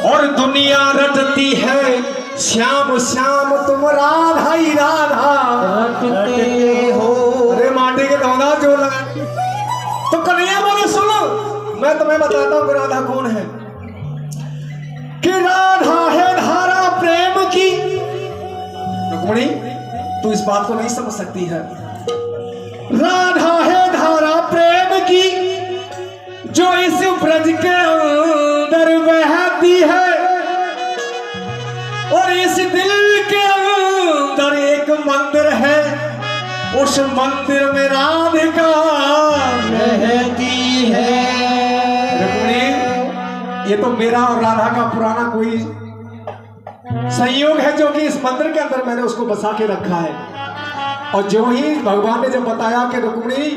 और दुनिया रटती है श्याम श्याम तुम राधा ही राधा रटते हो। अरे माटी के दौना जो लगा तो कन्हैया बोले सुनो मैं तुम्हें बताता हूँ राधा कौन है। कि राधा है धारा प्रेम की। रुक्मिणी तू इस बात को नहीं समझ सकती है। राधा है धारा प्रेम की जो इस ब्रज के अंदर बहती है और इस दिल के अंदर एक मंदिर है उस मंदिर में राधिका रहती है। रुक्मिणी ये तो मेरा और राधा का पुराना कोई संयोग है जो कि इस मंदिर के अंदर मैंने उसको बसा के रखा है। और जो ही भगवान ने जब बताया कि रुक्मिणी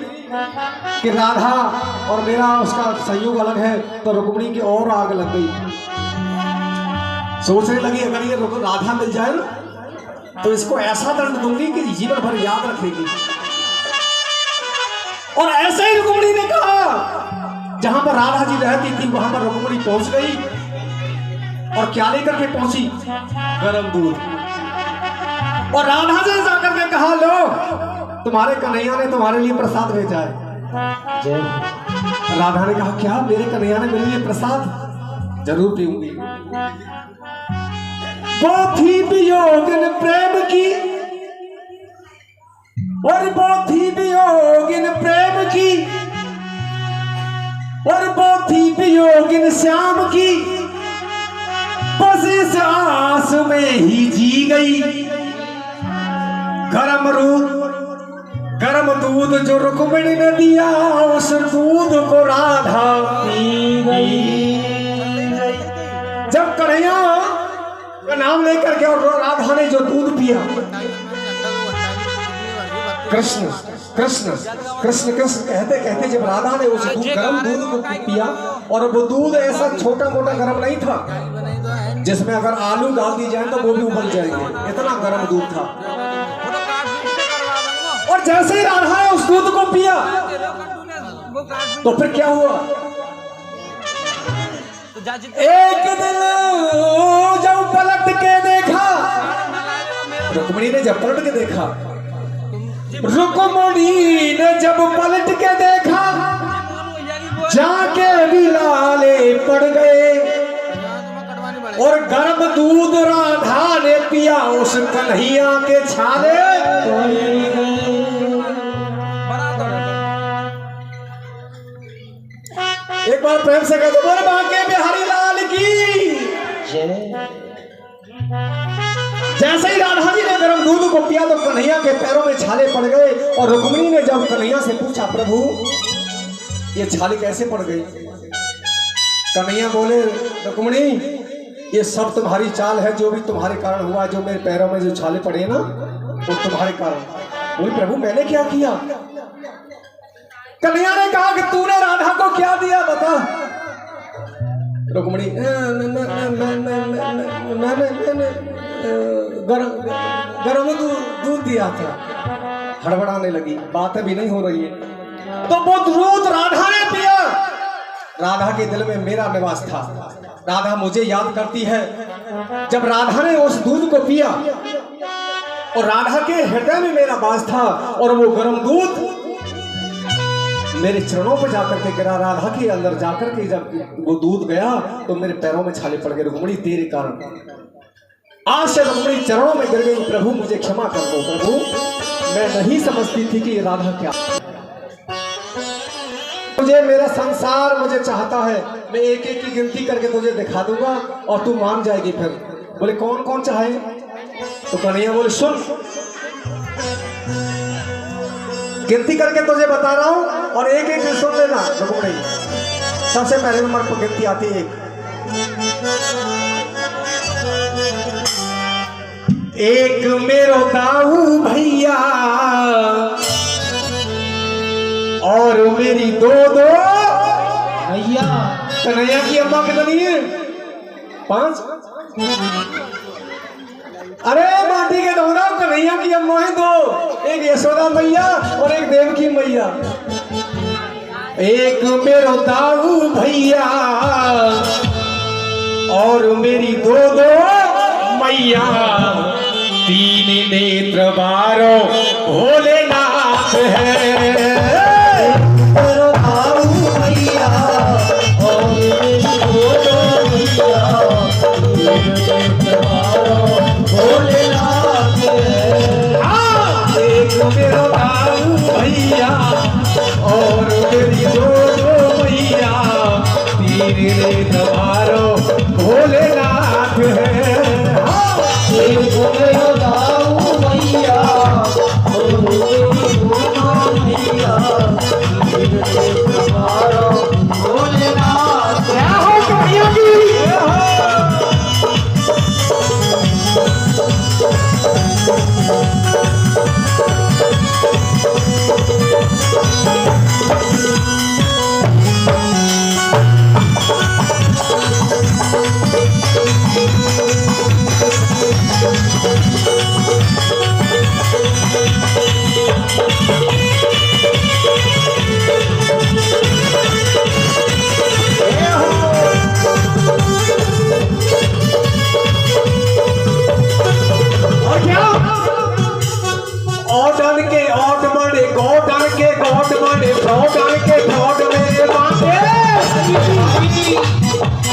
कि राधा और मेरा उसका संयोग अलग है तो रुक्मिणी की और आग लग गई। सोचने लगी अगर ये राधा मिल जाए तो इसको ऐसा दंड दूंगी कि जीवन भर याद रखेगी। और ऐसे ही रुक्मिणी ने कहा जहां पर राधा जी रहती थी वहां पर रुक्मिणी पहुंच गई और क्या लेकर के पहुंची गरम दूध। और राधा जी जाकर के कहा लो तुम्हारे कन्हैया ने तुम्हारे लिए प्रसाद भेजा है। राधा ने कहा क्या मेरे कन्हैया ने मेरे लिए प्रसाद जरूर पीऊंगी। वो थी वियोगिन प्रेम की और वो थी वियोगिन प्रेम की और वो थी वियोगिन श्याम की बस इस आस में ही जी गई। गरम दूध जो रुक्मिणी ने दिया उस दूध को राधा पी गई। जब कन्हैया का नाम लेकर के और राधा ने जो दूध पिया कृष्ण कृष्ण कृष्ण कृष्ण कहते कहते जब राधा ने उस गरम दूध को पिया और वो दूध ऐसा छोटा मोटा गरम नहीं था जिसमें अगर आलू डाल दी जाए तो वो भी उबल जाएंगे, इतना गरम दूध था। और जैसे ही राधा ने उस दूध को पिया तो फिर क्या हुआ। एक दिन जब पलट के देखा रुक्मिणी ने जब पलट के देखा रुक्मिणी ने जब पलट के देखा जाके भी लाले पड़ गए और गर्म दूध राधा ने पिया उस कन्हैया के छाले। एक बार प्रेम से कहते बोले बांके बिहारी लाल की। जैसे ही राधा जी ने गर्म दूध को पिया तो कन्हैया के पैरों में छाले पड़ गए और रुक्मिणी ने जब कन्हैया से पूछा प्रभु ये छाले कैसे पड़ गई। कन्हैया बोले रुक्मिणी ये सब तुम्हारी चाल है, जो भी तुम्हारे कारण हुआ, जो मेरे पैरों में जो छाले पड़े ना वो तुम्हारे कारण। बोले प्रभु मैंने क्या किया। कन्हैया ने कहा कि तूने राधा को क्या दिया बता। रुक्मिणी गरम दूध दिया था। हड़बड़ाने लगी, बातें भी नहीं हो रही है। तो वो दूध राधा ने पिया। राधा के दिल में मेरा निवास था, राधा मुझे याद करती है। जब राधा ने उस दूध को पिया और राधा के हृदय में मेरा वास था और वो गर्म दूध मेरे चरणों पर जाकर के गिरा। राधा के अंदर जाकर के जब वो दूध गया तो मेरे पैरों में छाले पड़ गए। रुक्मिणी तेरे कारण आज से रुक्मिणी चरणों में गिर गई। प्रभु मुझे क्षमा कर दो प्रभु, मैं नहीं समझती थी कि ये राधा क्या। मुझे मेरा संसार मुझे चाहता है, मैं एक एक की गिनती करके तुझे दिखा दूंगा और तू मान जाएगी। फिर बोले कौन कौन चाहे। तो कन्हैया बोले सुन गिनती करके तुझे बता रहा हूं और एक एक सुन लेना। रुक्मिणी सबसे पहले नंबर पर गिनती आती है एक मेरो दाऊ भैया और मेरी दो भैया। कन्हैया की अम्मा कितनी है 5। अरे माटी के दोनों कन्हैया की अम्मा है 2, एक यशोदा मैया और एक देवकी मैया। एक मेरो दाऊ भैया और और मेरी दो दो मैया, तीन नेत्र बारो भोलेनाथ है। भैया और मेरी दो दो मैया, तीन दबारो भोलेनाथ है। भैया और मेरी दो दो मैया, दबारो भोलेनाथ। क्या हो भैया जी?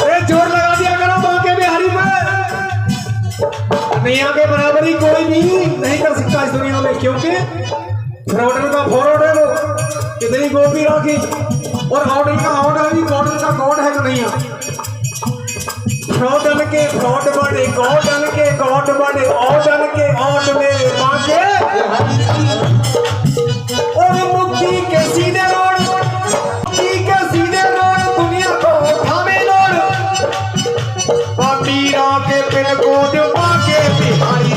अरे जोर लगा दिया करो बांके बिहारी में। नैया के बराबर ही कोई भी नहीं कर सकता इस दुनिया में, क्योंकि फ्रॉडर का फॉरवर्ड है वो, कितनी गोपी राखी, और ऑर्डर का ऑर्डर भी गॉर्डन का गॉड है कन्हैया। फ्रॉडन के फ्रॉड बड़े, गॉर्डन के गॉड बड़े, ऑर्डन के ऑड में बांके, और मुक्ति के सीधे रोड, मुक्ति के सीधे रोड, दुनिया को थामे लोड, पीरा के पिन कोड बांके बिहारी,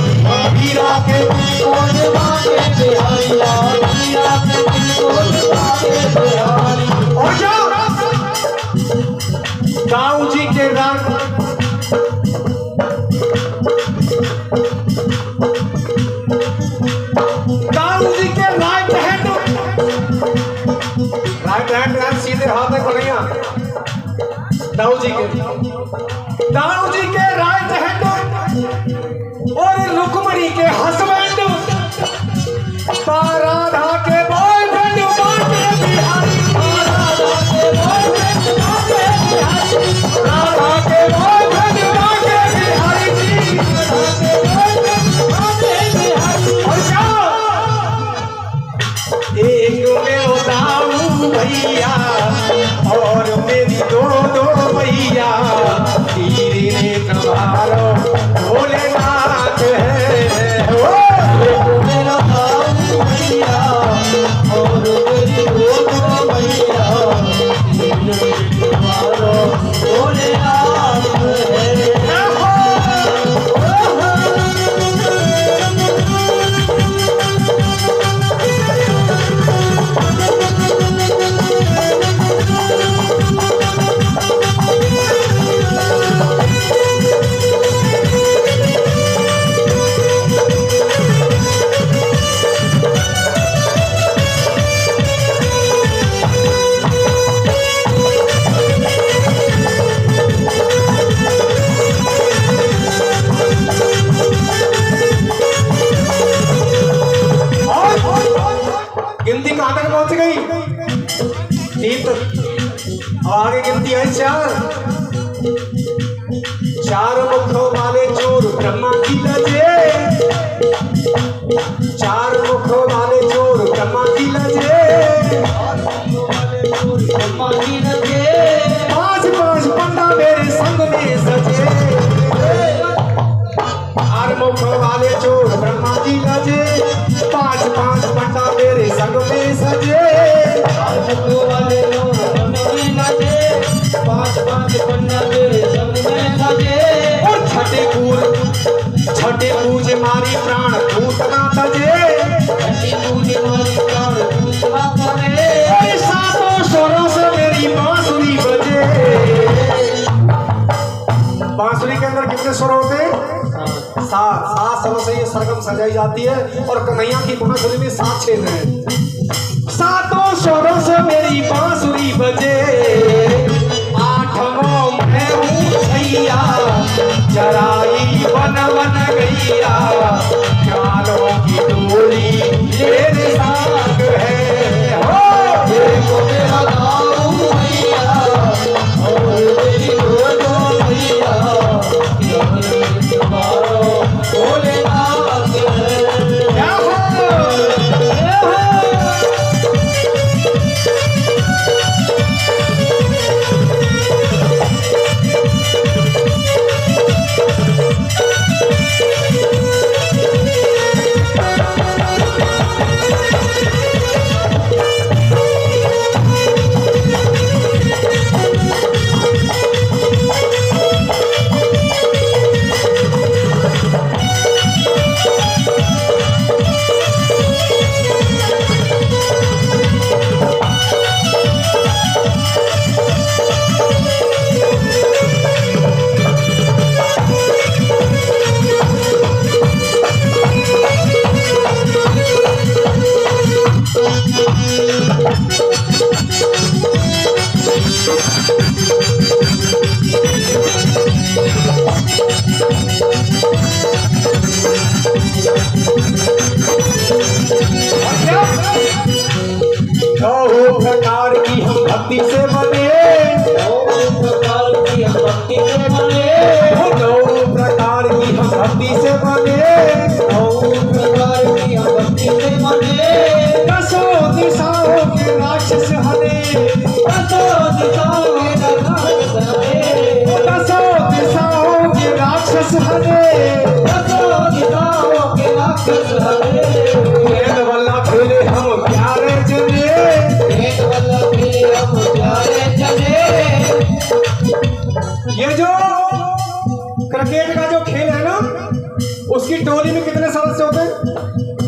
पीरा के पिन कोड बांके बिहारी, पीरा के पिन कोड बांके बिहारी। और जाओ गाँव जी के रंग, गाँव जी के राइट हैंड सीधे हाथ में कन्हैया, दाऊ जी के राइट हैंड, और रुक्मणी के हस्बैंड, राधा के बॉयफ्रेंड बांके बिहारी, राधा के बॉयफ्रेंड बांके बिहारी, राधा के बॉयफ्रेंड बांके बिहारी जी, राधा के बॉयफ्रेंड बांके बिहारी। और क्या एक मेरो दाऊ भैया और मेरी दो दो मैया, तीन नेत्र बारो भोलेनाथ है। मेरा दाऊ भैया और मेरी दो दो मैया, तीन नेत्र बारो भोलेनाथ है। गिनती कहां तक पहुंच गई? तीन तक। आगे गिनती है चार। चार मुखों वाले चोर ब्रह्मा की लजे, चार मुखों वाले चोर ब्रह्मा की लजे, पांच पांच पंडा मेरे संग में सजे, चार मुखों वाले चोर ब्रह्मा की लजे, पांच पांच पंडा मेरे संग में सजे, वाले पांच पांच पंडा मेरे संग में सजे, और छठे पूज मारी प्राण भूतना तजे, छठे पूज मारी प्राण भूतना तजे, और सातों स्वरों से मेरी बांसुरी बजे। बांसुरी के अंदर कितने स्वर होते हैं? सात स्वरों से ये सरगम सजाई जाती है, और कन्हैया की बांसुरी में 7 छेद हैं। सातों स्वरों से मेरी बांसुरी बजे, आठवां मैं हूँ भैया चराई वन वन गैया चालों की टोली ये साग है हो ये को मेरा गाँव भैया और मेरी दो भैया तुम्हारो भोलेनाथ है क्या हो प्रकार की हम भक्ति से बने प्रकार की हम भक्ति से बने दो प्रकार की हम भक्ति से बने प्रकार की हम भक्ति से बने दसों दिशाओं के राक्षस हने दसों दिशाओं के राक्षस हने दसों दिशाओं के राक्षस हने दसों दिशाओं के राक्षस हने खेल वाला खेले हम प्यारे जने ये जो क्रिकेट का जो खेल है ना उसकी टोली में कितने सदस्य होते हैं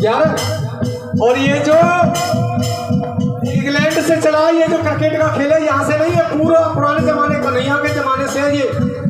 11 और ये जो इंग्लैंड से चला ये जो क्रिकेट का खेल है यहाँ से नहीं है पूरा पुराने जमाने का नहीं आगे जमाने से है ये